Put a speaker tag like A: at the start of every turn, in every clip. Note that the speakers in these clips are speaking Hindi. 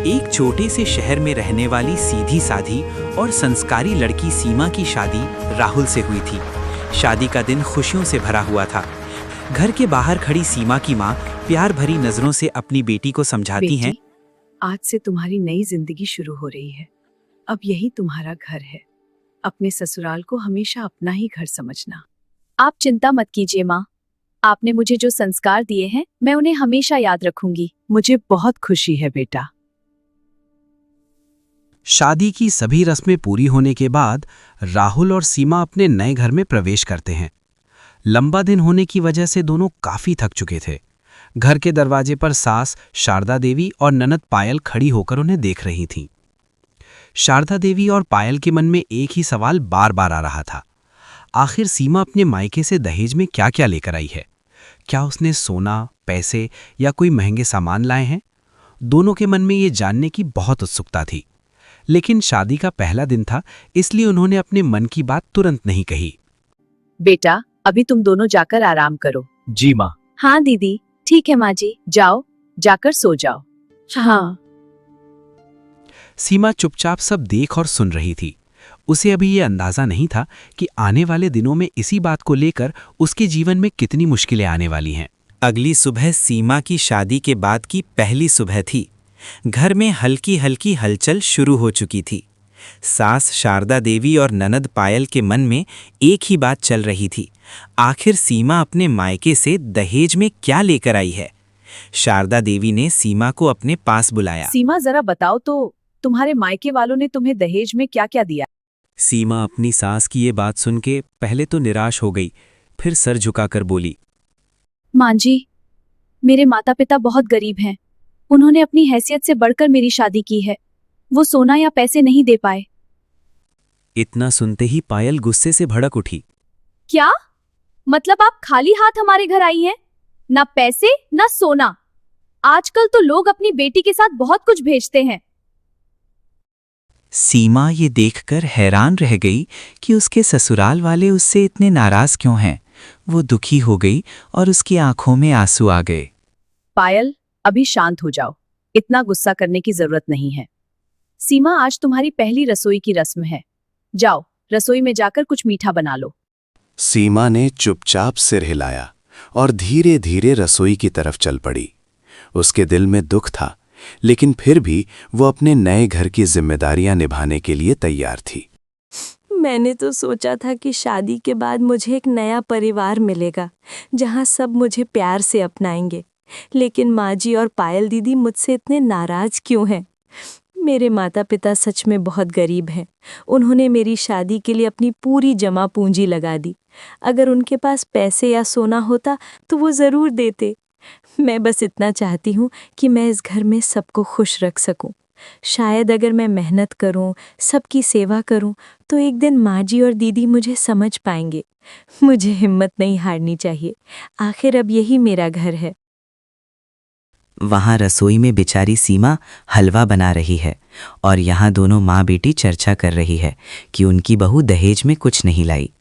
A: एक छोटे से शहर में रहने वाली सीधी साधी और संस्कारी लड़की सीमा की शादी राहुल से हुई थी। शादी का दिन खुशियों से भरा हुआ था। घर के बाहर खड़ी सीमा की माँ प्यार भरी नजरों से अपनी बेटी को समझाती हैं,
B: आज से तुम्हारी नई जिंदगी शुरू हो रही है। अब यही तुम्हारा घर है। अपने ससुराल को हमेशा अपना ही घर समझना।
C: आप चिंता मत कीजिए माँ, आपने मुझे जो संस्कार दिए हैं मैं उन्हें हमेशा याद रखूंगी।
B: मुझे बहुत खुशी है बेटा।
D: शादी की सभी रस्में पूरी होने के बाद राहुल और सीमा अपने नए घर में प्रवेश करते हैं। लंबा दिन होने की वजह से दोनों काफी थक चुके थे। घर के दरवाजे पर सास शारदा देवी और ननद पायल खड़ी होकर उन्हें देख रही थीं। शारदा देवी और पायल के मन में एक ही सवाल बार बार आ रहा था, आखिर सीमा अपने मायके से दहेज में क्या क्या लेकर आई है? क्या उसने सोना, पैसे या कोई महंगे सामान लाए हैं? दोनों के मन में ये जानने की बहुत उत्सुकता थी, लेकिन शादी का पहला दिन था, इसलिए उन्होंने अपने मन की बात तुरंत नहीं कही।
B: बेटा, अभी तुम दोनों जाकर आराम करो।
D: जी माँ।
C: हाँ दीदी, ठीक है माँ जी।
B: जाओ, जाकर सो जाओ।
C: हाँ।
D: सीमा चुपचाप सब देख और सुन रही थी। उसे अभी ये अंदाजा नहीं था कि आने वाले दिनों में इसी बात को लेकर उसके जीवन में कितनी मुश्किलें आने वाली हैं।
A: अगली सुबह सीमा की शादी के बाद की पहली सुबह थी। घर में हल्की हल्की हलचल शुरू हो चुकी थी। सास शारदा देवी और ननद पायल के मन में एक ही बात चल रही थी, आखिर सीमा अपने मायके से दहेज में क्या लेकर आई है? शारदा देवी ने सीमा को अपने पास बुलाया।
B: सीमा, जरा बताओ तो, तुम्हारे मायके वालों ने तुम्हें दहेज में क्या क्या दिया?
A: सीमा अपनी सास की ये बात सुन के पहले तो निराश हो गई, फिर सर झुकाकर बोली,
C: माँ जी, मेरे माता पिता बहुत गरीब हैं। उन्होंने अपनी हैसियत से बढ़कर मेरी शादी की है। वो सोना या पैसे नहीं दे पाए।
A: इतना सुनते ही पायल गुस्से से भड़क उठी।
C: क्या मतलब आप खाली हाथ हमारे घर आई हैं? ना पैसे ना सोना। आजकल तो लोग अपनी बेटी के साथ बहुत कुछ भेजते हैं।
A: सीमा ये देखकर हैरान रह गई कि उसके ससुराल वाले उससे इतने नाराज क्यों हैं। वो दुखी हो गई और उसकी आंखों में आंसू आ गए।
B: पायल, अभी शांत हो जाओ, इतना गुस्सा करने की जरूरत नहीं है। सीमा, आज तुम्हारी पहली रसोई की रस्म है। जाओ, रसोई में जाकर कुछ मीठा बना लो।
E: सीमा ने चुपचाप सिर हिलाया और धीरे धीरे रसोई की तरफ चल पड़ी। उसके दिल में दुख था, लेकिन फिर भी वो अपने नए घर की जिम्मेदारियां निभाने के लिए तैयार थी।
F: मैंने तो सोचा था कि शादी के बाद मुझे एक नया परिवार मिलेगा, जहां सब मुझे प्यार से अपनाएंगे। लेकिन माँ जी और पायल दीदी मुझसे इतने नाराज क्यों हैं? मेरे माता पिता सच में बहुत गरीब हैं। उन्होंने मेरी शादी के लिए अपनी पूरी जमा पूंजी लगा दी। अगर उनके पास पैसे या सोना होता तो वो ज़रूर देते। मैं बस इतना चाहती हूँ कि मैं इस घर में सबको खुश रख सकूँ। शायद अगर मैं मेहनत करूँ, सबकी सेवा करूँ, तो एक दिन माँ जी और दीदी मुझे समझ पाएंगे। मुझे हिम्मत नहीं हारनी चाहिए। आखिर अब यही मेरा घर है।
A: वहाँ रसोई में बेचारी सीमा हलवा बना रही है और यहाँ दोनों माँ बेटी चर्चा कर रही है कि उनकी बहू दहेज में कुछ नहीं लाई।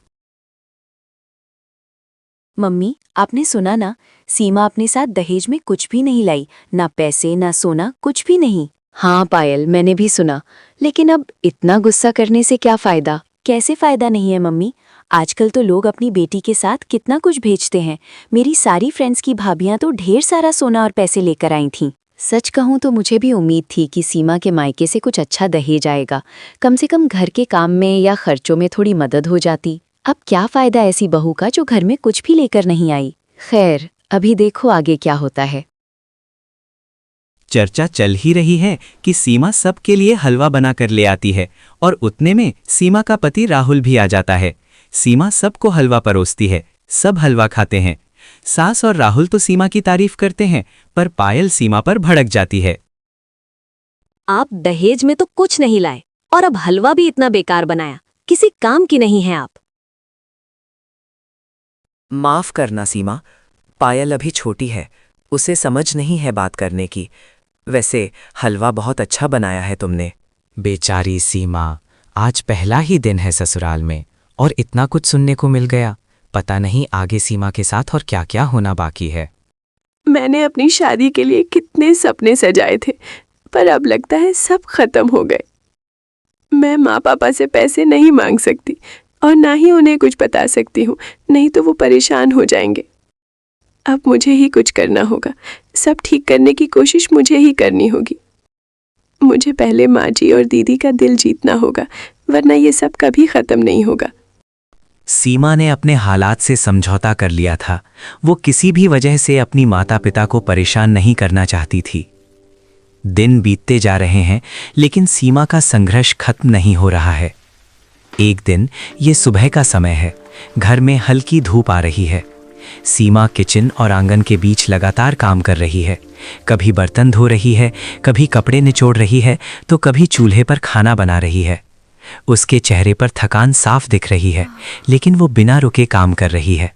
G: मम्मी, आपने सुना ना, सीमा अपने साथ दहेज में कुछ भी नहीं लाई, ना पैसे ना सोना, कुछ भी नहीं। हाँ पायल, मैंने भी सुना, लेकिन अब इतना गुस्सा करने से क्या फायदा? कैसे फायदा नहीं है मम्मी? आजकल तो लोग अपनी बेटी के साथ कितना कुछ भेजते हैं। मेरी सारी फ्रेंड्स की भाभियां तो ढेर सारा सोना और पैसे लेकर आई थीं। सच कहूँ तो मुझे भी उम्मीद थी कि सीमा के मायके से कुछ अच्छा दहेज आएगा। कम से कम घर के काम में या खर्चों में थोड़ी मदद हो जाती। अब क्या फायदा ऐसी बहू का जो घर में कुछ भी लेकर नहीं आई। खैर, अभी देखो आगे क्या होता है।
A: चर्चा चल ही रही है कि सीमा सबके लिए हलवा बनाकर ले आती है और उतने में सीमा का पति राहुल भी आ जाता है। सीमा सबको हलवा परोसती है, सब हलवा खाते हैं। सास और राहुल तो सीमा की तारीफ करते हैं, पर पायल सीमा पर भड़क जाती है।
G: आप दहेज में तो कुछ नहीं लाए और अब हलवा भी इतना बेकार बनाया, किसी काम की नहीं है आप।
H: माफ करना सीमा, पायल अभी छोटी है, उसे समझ नहीं है बात करने की। वैसे हलवा बहुत अच्छा बनाया है तुमने।
I: बेचारी सीमा, आज पहला ही दिन है ससुराल में और इतना कुछ सुनने को मिल गया। पता नहीं आगे सीमा के साथ और क्या क्या होना बाकी है।
F: मैंने अपनी शादी के लिए कितने सपने सजाए थे,
J: पर अब लगता है सब खत्म हो गए। मैं माँ पापा से पैसे नहीं मांग सकती और ना ही उन्हें कुछ बता सकती हूँ, नहीं तो वो परेशान हो जाएंगे। अब मुझे ही कुछ करना होगा। सब ठीक करने की कोशिश मुझे ही करनी होगी। मुझे पहले माँ जी और दीदी का दिल जीतना होगा, वरना ये सब कभी खत्म नहीं होगा।
A: सीमा ने अपने हालात से समझौता कर लिया था। वो किसी भी वजह से अपनी माता पिता को परेशान नहीं करना चाहती थी। दिन बीतते जा रहे हैं, लेकिन सीमा का संघर्ष खत्म नहीं हो रहा है। एक दिन ये सुबह का समय है। घर में हल्की धूप आ रही है। सीमा किचन और आंगन के बीच लगातार काम कर रही है। कभी बर्तन धो रही है, कभी कपड़े निचोड़ रही है, तो कभी चूल्हे पर खाना बना रही है। उसके चेहरे पर थकान साफ दिख रही है, लेकिन वो बिना रुके काम कर रही है।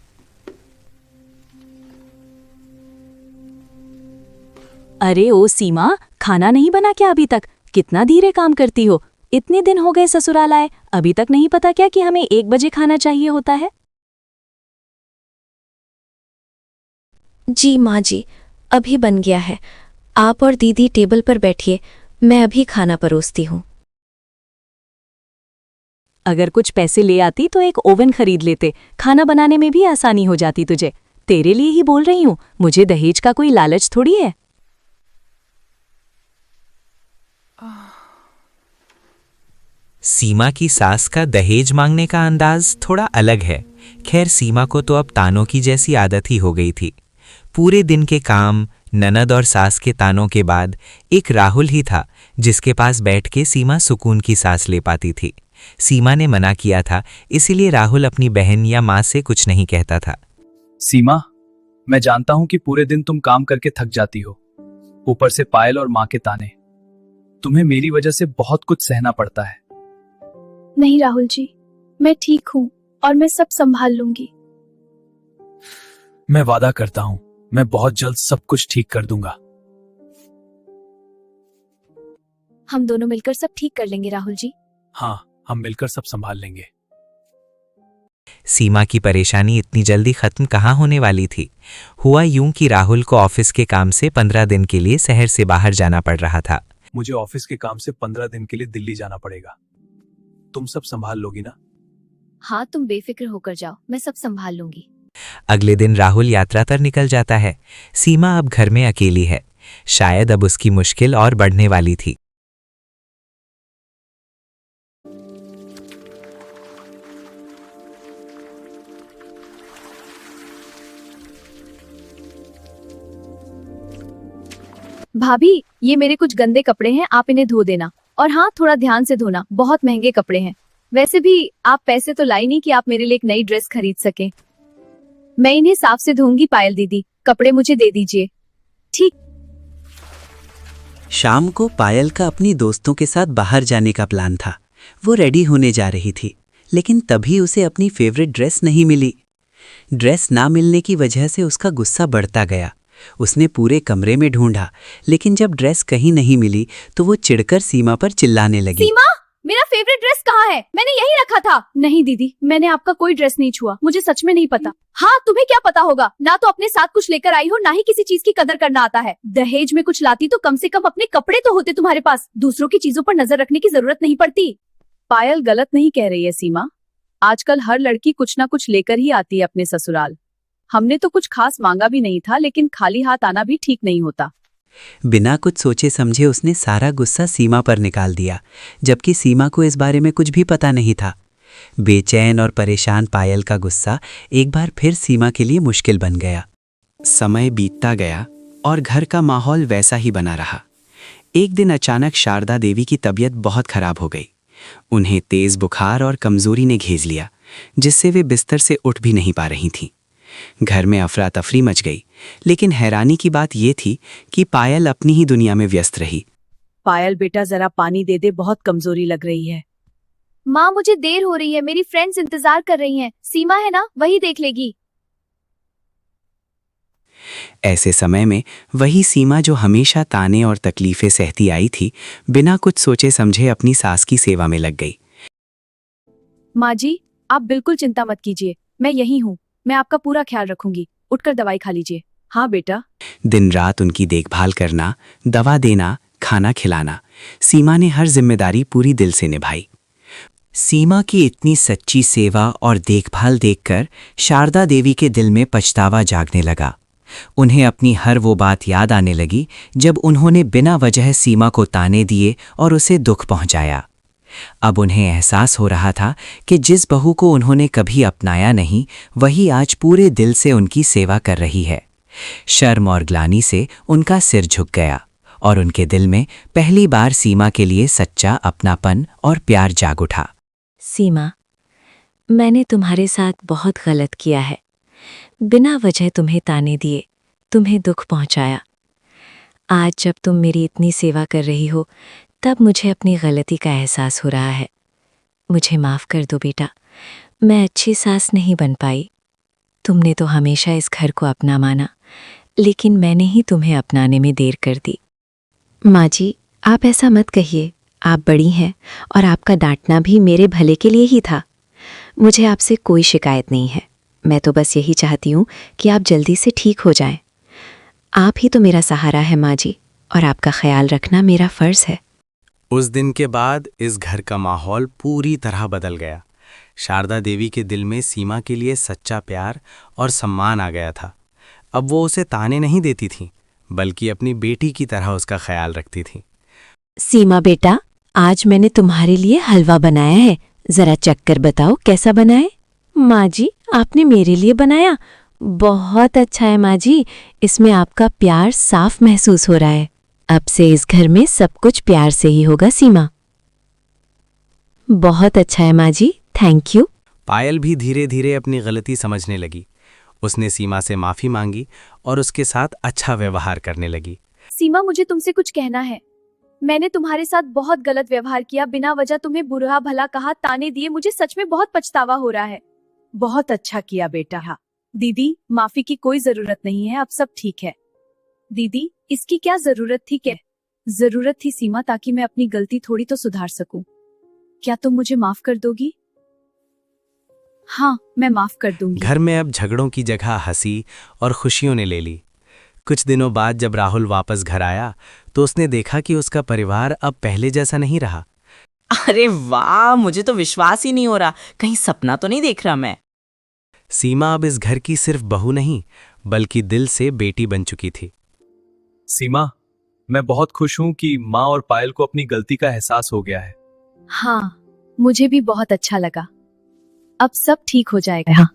F: अरे ओ सीमा, खाना नहीं बना क्या अभी तक? कितना धीरे काम करती हो। इतने दिन हो गए ससुराल आए, अभी तक नहीं पता क्या कि हमें 1 बजे खाना चाहिए होता है?
G: जी माँ जी, अभी बन गया है। आप और दीदी टेबल पर बैठिए, मैं अभी खाना परोसती हूँ।
F: अगर कुछ पैसे ले आती तो एक ओवन खरीद लेते, खाना बनाने में भी आसानी हो जाती तुझे। तेरे लिए ही बोल रही हूँ, मुझे दहेज का कोई लालच थोड़ी है।
A: सीमा की सास का दहेज मांगने का अंदाज थोड़ा अलग है। खैर, सीमा को तो अब तानों की जैसी आदत ही हो गई थी। पूरे दिन के काम, ननद और सास के तानों के बाद एक राहुल ही था जिसके पास बैठ के सीमा सुकून की सांस ले पाती थी। सीमा ने मना किया था, इसीलिए राहुल अपनी बहन या माँ से कुछ नहीं कहता था।
K: सीमा, मैं जानता हूं कि पूरे दिन तुम काम करके थक जाती हो, ऊपर से पायल और माँ के ताने। तुम्हें मेरी वजह से बहुत कुछ सहना पड़ता है।
C: नहीं राहुल जी, मैं ठीक हूँ और मैं सब संभाल लूंगी।
K: मैं वादा करता हूं, मैं बहुत जल्द सब कुछ ठीक कर दूंगा।
C: हम दोनों मिलकर सब ठीक कर लेंगे राहुल जी।
K: हाँ, हम मिलकर सब संभाल लेंगे।
A: सीमा की परेशानी इतनी जल्दी खत्म कहाँ होने वाली थी। हुआ यूं कि राहुल को ऑफिस के काम से 15 दिन के लिए शहर से बाहर जाना पड़ रहा था।
K: मुझे ऑफिस के काम से 15 दिन के लिए दिल्ली जाना पड़ेगा। तुम सब संभाल लोगी ना?
C: हाँ, तुम बेफिक्र होकर जाओ, मैं सब संभाल लूंगी।
A: अगले दिन राहुल यात्रा पर निकल जाता है। सीमा अब घर में अकेली है। शायद अब उसकी मुश्किल और बढ़ने वाली थी।
C: भाभी, ये मेरे कुछ गंदे कपड़े हैं, आप इन्हें धो देना। और हाँ, थोड़ा ध्यान से धोना, बहुत महंगे कपड़े हैं। वैसे भी आप पैसे तो लाई नहीं कि आप मेरे लिए एक नई ड्रेस खरीद सकें। मैं इन्हें साफ से धोऊंगी। पायल दीदी, कपड़े मुझे दे दीजिए। ठीक।
A: शाम को पायल का अपनी दोस्तों के साथ बाहर जाने का प्लान था। वो रेडी होने जा रही थी, लेकिन तभी उसे अपनी फेवरेट ड्रेस नहीं मिली। ड्रेस ना मिलने की वजह से उसका गुस्सा बढ़ता गया। उसने पूरे कमरे में ढूंढा, लेकिन जब ड्रेस कहीं नहीं मिली तो वो चिढ़कर सीमा पर चिल्लाने लगी।
C: सीमा, मेरा फेवरेट ड्रेस कहाँ है? मैंने यही रखा था। नहीं दीदी, मैंने आपका कोई ड्रेस नहीं छुआ, मुझे सच में नहीं पता। हाँ, तुम्हें क्या पता होगा? ना तो अपने साथ कुछ लेकर आई हो, ना ही किसी चीज की कदर करना आता है। दहेज में कुछ लाती तो कम से कम अपने कपड़े तो होते तुम्हारे पास। दूसरों की चीजों पर नजर रखने की जरूरत नहीं पड़ती।
B: पायल गलत नहीं कह रही है सीमा। आजकल हर लड़की कुछ ना कुछ लेकर ही आती है अपने ससुराल। हमने तो कुछ खास मांगा भी नहीं था, लेकिन खाली हाथ आना भी ठीक नहीं होता।
A: बिना कुछ सोचे समझे उसने सारा गुस्सा सीमा पर निकाल दिया, जबकि सीमा को इस बारे में कुछ भी पता नहीं था। बेचैन और परेशान पायल का गुस्सा एक बार फिर सीमा के लिए मुश्किल बन गया। समय बीतता गया और घर का माहौल वैसा ही बना रहा। एक दिन अचानक शारदा देवी की तबीयत बहुत खराब हो गई। उन्हें तेज बुखार और कमजोरी ने घेर लिया, जिससे वे बिस्तर से उठ भी नहीं पा रही थीं। घर में अफरा तफरी मच गई, लेकिन हैरानी की बात यह थी कि पायल अपनी ही दुनिया में व्यस्त रही।
B: पायल बेटा, जरा पानी दे दे, बहुत कमजोरी लग रही है।
C: माँ, मुझे देर हो रही है, मेरी फ्रेंड्स इंतजार कर रही हैं। सीमा है ना, वही देख लेगी।
A: ऐसे समय में वही सीमा जो हमेशा ताने और तकलीफें सहती आई थी, बिना कुछ सोचे समझे अपनी सास की सेवा में लग गई।
B: माँ जी, आप बिल्कुल चिंता मत कीजिए, मैं यही हूँ। मैं आपका पूरा ख्याल रखूंगी। उठकर दवाई खा लीजिए। हाँ बेटा।
A: दिन रात उनकी देखभाल करना, दवा देना, खाना खिलाना, सीमा ने हर जिम्मेदारी पूरी दिल से निभाई। सीमा की इतनी सच्ची सेवा और देखभाल देखकर शारदा देवी के दिल में पछतावा जागने लगा। उन्हें अपनी हर वो बात याद आने लगी जब उन्होंने बिना वजह सीमा को ताने दिए और उसे दुख पहुंचाया। अब उन्हें एहसास हो रहा था कि जिस बहू को उन्होंने कभी अपनाया नहीं, वही आज पूरे दिल से उनकी सेवा कर रही है। शर्म और ग्लानि से उनका सिर झुक गया और उनके दिल में पहली बार सीमा के लिए सच्चा अपनापन और प्यार जाग उठा।
F: सीमा, मैंने तुम्हारे साथ बहुत गलत किया है। बिना वजह तुम्हें ताने दिए, तुम्हें दुख पहुंचाया। आज जब तुम मेरी इतनी सेवा कर रही हो, तब मुझे अपनी गलती का एहसास हो रहा है। मुझे माफ़ कर दो बेटा, मैं अच्छी सास नहीं बन पाई। तुमने तो हमेशा इस घर को अपना माना, लेकिन मैंने ही तुम्हें अपनाने में देर कर दी।
G: माँ जी, आप ऐसा मत कहिए। आप बड़ी हैं और आपका डांटना भी मेरे भले के लिए ही था। मुझे आपसे कोई शिकायत नहीं है। मैं तो बस यही चाहती हूँ कि आप जल्दी से ठीक हो जाएं। आप ही तो मेरा सहारा है माँ जी, और आपका ख्याल रखना मेरा फ़र्ज़ है।
A: उस दिन के बाद इस घर का माहौल पूरी तरह बदल गया। शारदा देवी के दिल में सीमा के लिए सच्चा प्यार और सम्मान आ गया था। अब वो उसे ताने नहीं देती थीं, बल्कि अपनी बेटी की तरह उसका ख्याल रखती थीं।
G: सीमा बेटा, आज मैंने तुम्हारे लिए हलवा बनाया है, ज़रा चख कर बताओ कैसा बना है। माँ जी, आपने मेरे लिए बनाया? बहुत अच्छा है माँ जी, इसमें आपका प्यार साफ महसूस हो रहा है। अब से इस घर में सब कुछ प्यार से ही होगा सीमा। बहुत अच्छा है माँ जी, थैंक यू।
A: पायल भी धीरे धीरे अपनी गलती समझने लगी। उसने सीमा से माफ़ी मांगी और उसके साथ अच्छा व्यवहार करने लगी।
C: सीमा, मुझे तुमसे कुछ कहना है। मैंने तुम्हारे साथ बहुत गलत व्यवहार किया, बिना वजह तुम्हें बुरा भला कहा, ताने दिए। मुझे सच में बहुत पछतावा हो रहा है।
B: बहुत अच्छा किया बेटा। हाँ दीदी, माफी की कोई जरूरत नहीं है, अब सब ठीक है।
C: दीदी, इसकी क्या जरूरत थी? क्या
B: जरूरत थी सीमा, ताकि मैं अपनी गलती थोड़ी तो सुधार सकूं। क्या तुम मुझे माफ कर दोगी? हाँ, मैं माफ कर दूंगी।
A: घर में अब झगड़ों की जगह हंसी और खुशियों ने ले ली। कुछ दिनों बाद जब राहुल वापस घर आया तो उसने देखा कि उसका परिवार अब पहले जैसा नहीं रहा।
L: अरे वाह, मुझे तो विश्वास ही नहीं हो रहा। कहीं सपना तो नहीं देख रहा मैं।
A: सीमा अब इस घर की सिर्फ बहू नहीं, बल्कि दिल से बेटी बन चुकी थी।
K: सीमा, मैं बहुत खुश हूं कि माँ और पायल को अपनी गलती का एहसास हो गया है।
B: हाँ, मुझे भी बहुत अच्छा लगा। अब सब ठीक हो जाएगा। हाँ।